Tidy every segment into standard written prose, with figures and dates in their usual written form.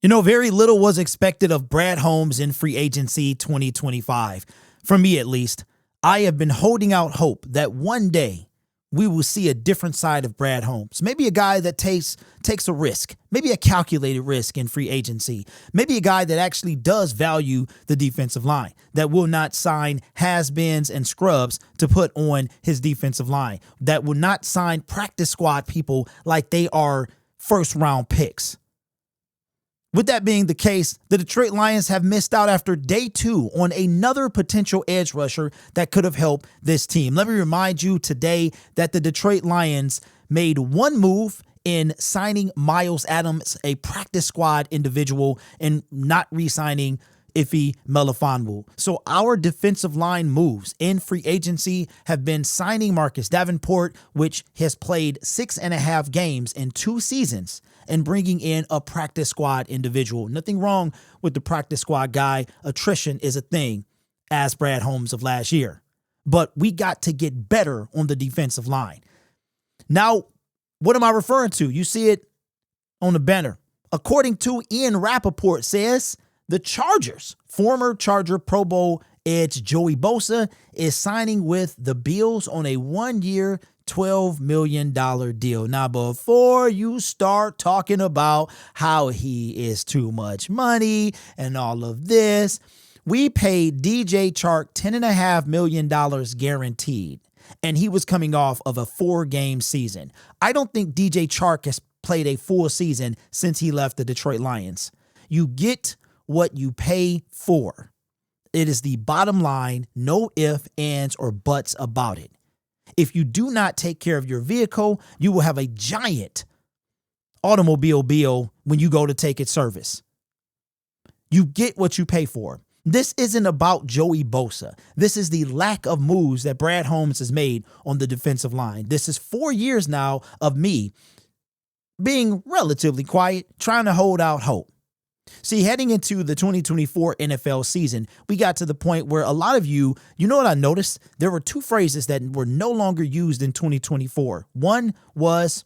Very little was expected of Brad Holmes in free agency 2025. For me, at least, I have been holding out hope that one day we will see a different side of Brad Holmes. Maybe a guy that takes a risk, maybe a calculated risk in free agency, maybe a guy that actually does value the defensive line, that will not sign has-beens and scrubs to put on his defensive line, that will not sign practice squad people like they are first-round picks. With that being the case, the Detroit Lions have missed out after day 2 on another potential edge rusher that could have helped this team. Let me remind you today that the Detroit Lions made one move in signing Miles Adams, a practice squad individual, and not re-signing Ife Melifonwu. So our defensive line moves in free agency have been signing Marcus Davenport, which has played 6.5 games in 2 seasons, and bringing in a practice squad individual. Nothing wrong with the practice squad guy. Attrition is a thing, as Brad Holmes of last year. But we got to get better on the defensive line. Now, what am I referring to? You see it on the banner. According to Ian Rappaport says, the Chargers, former Charger Pro Bowl edge Joey Bosa, is signing with the Bills on a 1-year, $12 million deal. Now, before you start talking about how he is too much money and all of this, we paid DJ Chark $10.5 million guaranteed, and he was coming off of a 4-game season. I don't think DJ Chark has played a full season since he left the Detroit Lions. You get what you pay for. It is the bottom line, no ifs, ands, or buts about it. If you do not take care of your vehicle, you will have a giant automobile bill when you go to take its service. You get what you pay for. This isn't about Joey Bosa. This is the lack of moves that Brad Holmes has made on the defensive line. This is 4 years now of me being relatively quiet, trying to hold out hope. See, heading into the 2024 NFL season, we got to the point where a lot of you know what I noticed? There were 2 phrases that were no longer used in 2024. One was,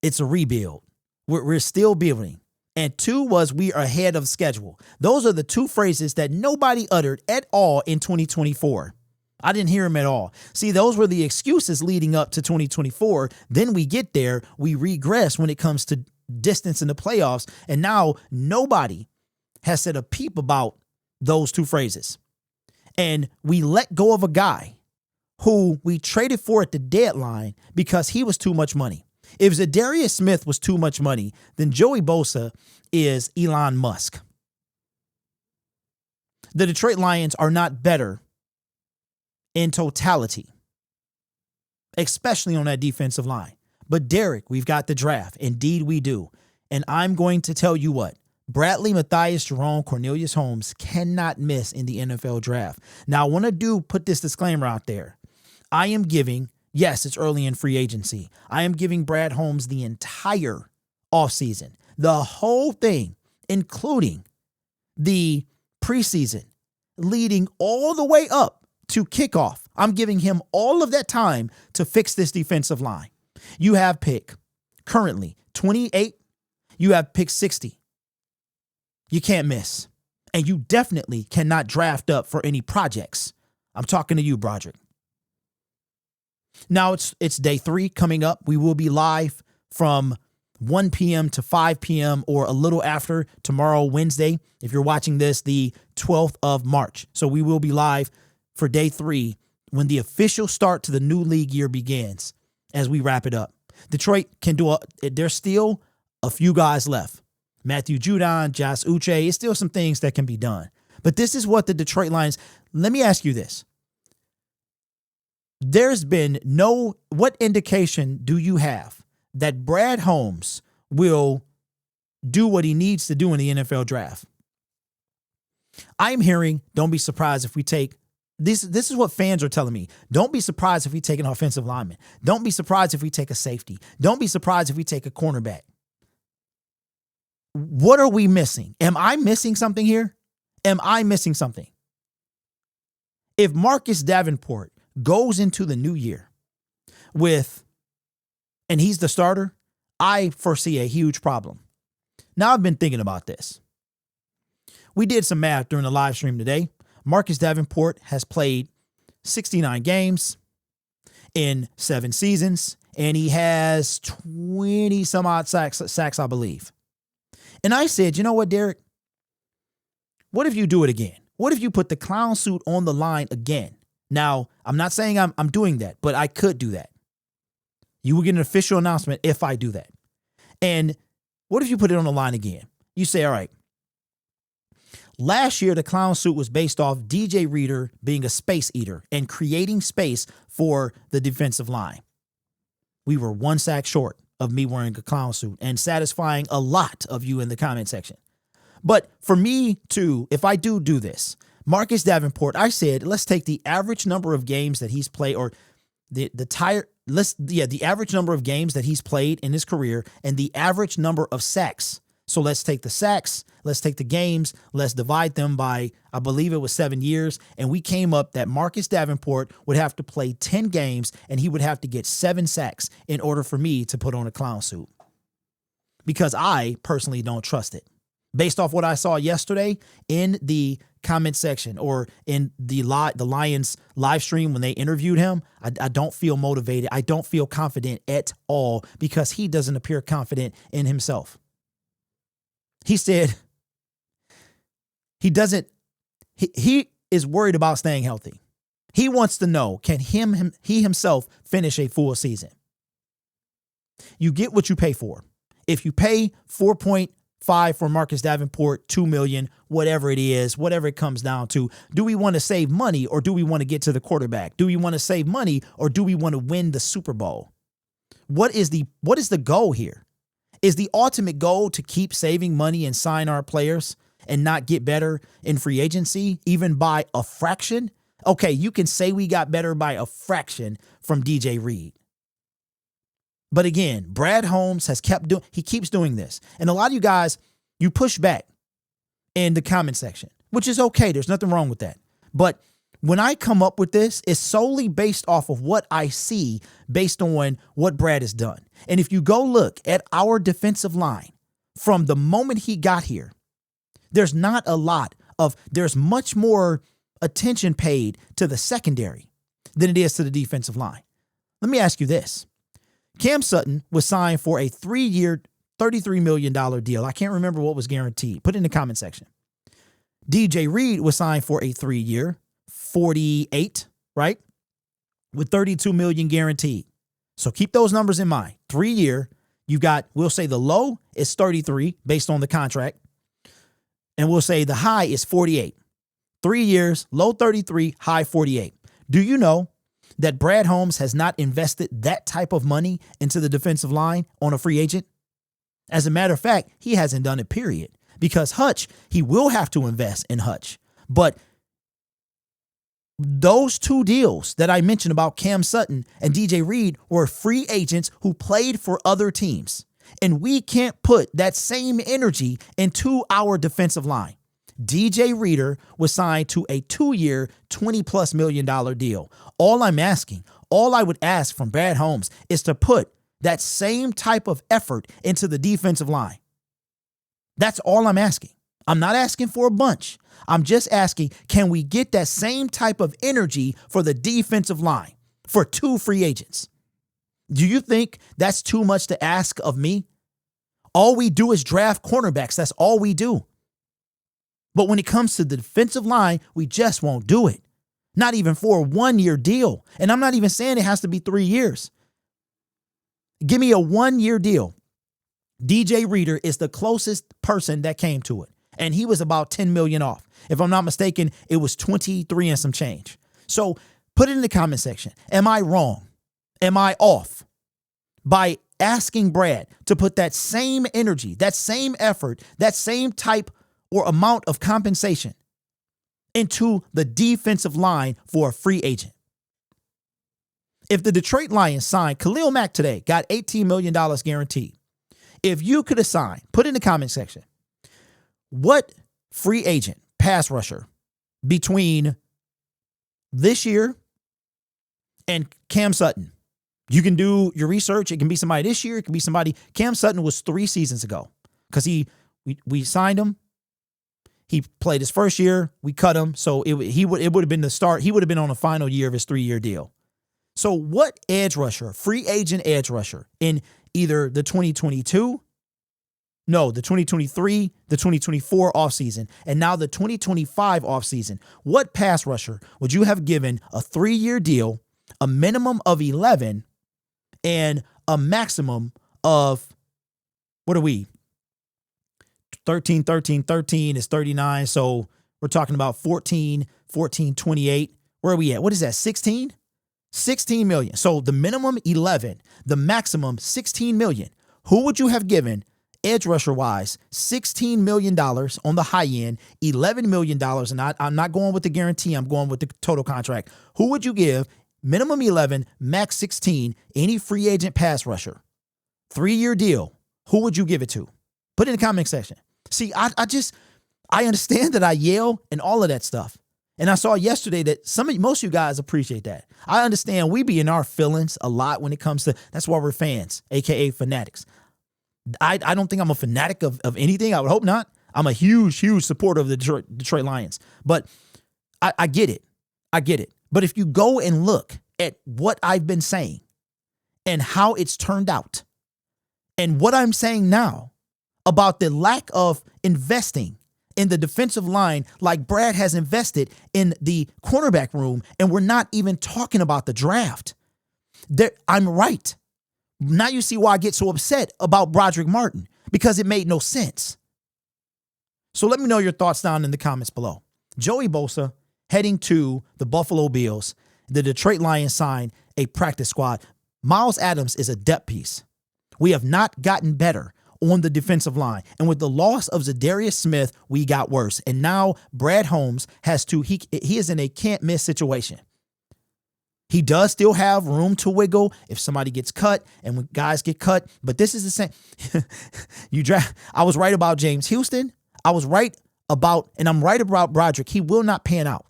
it's a rebuild. We're still building. And 2 was, we are ahead of schedule. Those are the 2 phrases that nobody uttered at all in 2024. I didn't hear them at all. See, those were the excuses leading up to 2024. Then we get there, we regress when it comes to distance in the playoffs, and now nobody has said a peep about those 2 phrases. And we let go of a guy who we traded for at the deadline because he was too much money. If Zadarius Smith was too much money, then Joey Bosa is Elon Musk. The Detroit Lions are not better in totality, especially on that defensive line. But Derek, we've got the draft. Indeed, we do. And I'm going to tell you what, Bradley, Matthias, Jerome, Cornelius Holmes cannot miss in the NFL draft. Now, I want to put this disclaimer out there. I am giving, yes, it's early in free agency. I am giving Brad Holmes the entire offseason, the whole thing, including the preseason, leading all the way up to kickoff. I'm giving him all of that time to fix this defensive line. You have pick currently 28. You have pick 60. You can't miss. And you definitely cannot draft up for any projects. I'm talking to you, Broderick. Now it's day 3 coming up. We will be live from 1 p.m. to 5 p.m. or a little after tomorrow, Wednesday, if you're watching this, the 12th of March. So we will be live for day 3 when the official start to the new league year begins. As we wrap it up, Detroit can do there's still a few guys left. Matthew Judon, Josh Uche, it's still some things that can be done. But this is what the Detroit Lions, let me ask you this. There's been what indication do you have that Brad Holmes will do what he needs to do in the NFL draft? I'm hearing, don't be surprised if we take This is what fans are telling me. Don't be surprised if we take an offensive lineman. Don't be surprised if we take a safety. Don't be surprised if we take a cornerback. What are we missing? Am I missing something here? Am I missing something? If Marcus Davenport goes into the new year and he's the starter, I foresee a huge problem. Now, I've been thinking about this. We did some math during the live stream today. Marcus Davenport has played 69 games in 7 seasons, and he has 20 some odd sacks, I believe. And I said, you know what, Derek? What if you do it again? What if you put the clown suit on the line again? Now, I'm not saying I'm doing that, but I could do that. You will get an official announcement if I do that. And what if you put it on the line again? You say, all right, last year the clown suit was based off DJ Reader being a space eater and creating space for the defensive line. We were 1 sack short of me wearing a clown suit and satisfying a lot of you in the comment section. But for me to, if I do this, Marcus Davenport, I said, let's take the average number of games that he's played, or the average number of games that he's played in his career and the average number of sacks. So let's take the sacks, let's take the games, let's divide them by, I believe it was 7 years. And we came up that Marcus Davenport would have to play 10 games and he would have to get 7 sacks in order for me to put on a clown suit. Because I personally don't trust it. Based off what I saw yesterday in the comment section or in the Lions live stream when they interviewed him, I don't feel motivated. I don't feel confident at all because he doesn't appear confident in himself. He said he is worried about staying healthy. He wants to know, can he himself finish a full season? You get what you pay for. If you pay 4.5 for Marcus Davenport, $2 million, whatever it is, whatever it comes down to, do we want to save money or do we want to get to the quarterback? Do we want to save money or do we want to win the Super Bowl? What is the goal here? Is the ultimate goal to keep saving money and sign our players and not get better in free agency, even by a fraction? Okay, you can say we got better by a fraction from DJ Reed. But again, Brad Holmes keeps doing this. And a lot of you guys, you push back in the comment section, which is okay. There's nothing wrong with that. But when I come up with this, it's solely based off of what I see based on what Brad has done. And if you go look at our defensive line from the moment he got here, there's much more attention paid to the secondary than it is to the defensive line. Let me ask you this. Cam Sutton was signed for a 3-year, $33 million deal. I can't remember what was guaranteed. Put it in the comment section. DJ Reed was signed for a 3-year, 48, right? With $32 million guaranteed. So keep those numbers in mind. 3-year, you've got, we'll say the low is 33 based on the contract. And we'll say the high is 48. 3 years, low 33, high 48. Do you know that Brad Holmes has not invested that type of money into the defensive line on a free agent? As a matter of fact, he hasn't done it, period. Because Hutch, he will have to invest in Hutch. But those 2 deals that I mentioned about Cam Sutton and DJ Reed were free agents who played for other teams. And we can't put that same energy into our defensive line. DJ Reader was signed to a 2-year, $20+ million deal. All I would ask from Brad Holmes is to put that same type of effort into the defensive line. That's all I'm asking. I'm not asking for a bunch. I'm just asking, can we get that same type of energy for the defensive line for 2 free agents? Do you think that's too much to ask of me? All we do is draft cornerbacks. That's all we do. But when it comes to the defensive line, we just won't do it. Not even for a 1-year deal. And I'm not even saying it has to be 3 years. Give me a 1-year deal. DJ Reader is the closest person that came to it. And he was about 10 million off. If I'm not mistaken, it was 23 and some change. So put it in the comment section. Am I wrong? Am I off by asking Brad to put that same energy, that same effort, that same type or amount of compensation into the defensive line for a free agent? If the Detroit Lions signed Khalil Mack today, got $18 million guaranteed. If you could assign, put in the comment section, what free agent, pass rusher, between this year and Cam Sutton, you can do your research. It can be somebody this year. It can be somebody. Cam Sutton was 3 seasons ago because he We signed him. He played his first year. We cut him. So it would have been the start. He would have been on the final year of his 3-year deal. So what edge rusher, free agent edge rusher in either the 2023, the 2024 offseason, and now the 2025 offseason, what pass rusher would you have given a 3-year deal, a minimum of 11, and a maximum of, what are we? 13 is 39. So we're talking about 14, 28. Where are we at? What is that? 16? 16 million. So the minimum 11, the maximum 16 million. Who would you have given edge rusher wise $16 million on the high end, $11 million? And I'm not going with the guarantee. I'm going with the total contract. Who would you give minimum 11, max 16, any free agent pass rusher? 3-year deal. Who would you give it to? Put it in the comment section. See, I understand that I yell and all of that stuff. And I saw yesterday that most of you guys appreciate that. I understand we be in our feelings a lot when it comes to, that's why we're fans, AKA fanatics. I don't think I'm a fanatic of anything. I would hope not. I'm a huge supporter of the Detroit Lions. But I get it. I get it. But if you go and look at what I've been saying and how it's turned out and what I'm saying now about the lack of investing in the defensive line like Brad has invested in the cornerback room, and we're not even talking about the draft. I'm right. Now you see why I get so upset about Broderick Martin, because it made no sense. So let me know your thoughts down in the comments below. Joey Bosa heading to the Buffalo Bills. The Detroit Lions signed a practice squad. Miles Adams is a depth piece. We have not gotten better on the defensive line. And with the loss of Zadarius Smith, we got worse. And now Brad Holmes has to, he is in a can't miss situation. He does still have room to wiggle if somebody gets cut and when guys get cut. But this is the same. I was right about James Houston. I was right about, and I'm right about Broderick. He will not pan out.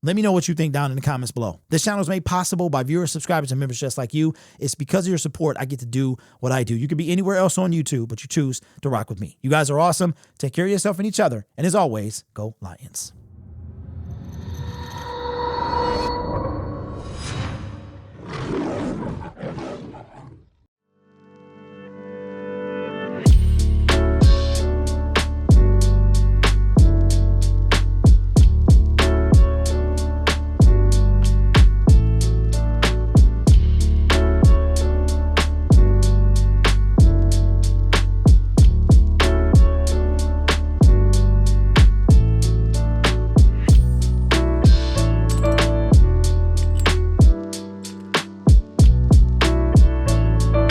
Let me know what you think down in the comments below. This channel is made possible by viewers, subscribers, and members just like you. It's because of your support I get to do what I do. You could be anywhere else on YouTube, but you choose to rock with me. You guys are awesome. Take care of yourself and each other. And as always, go Lions.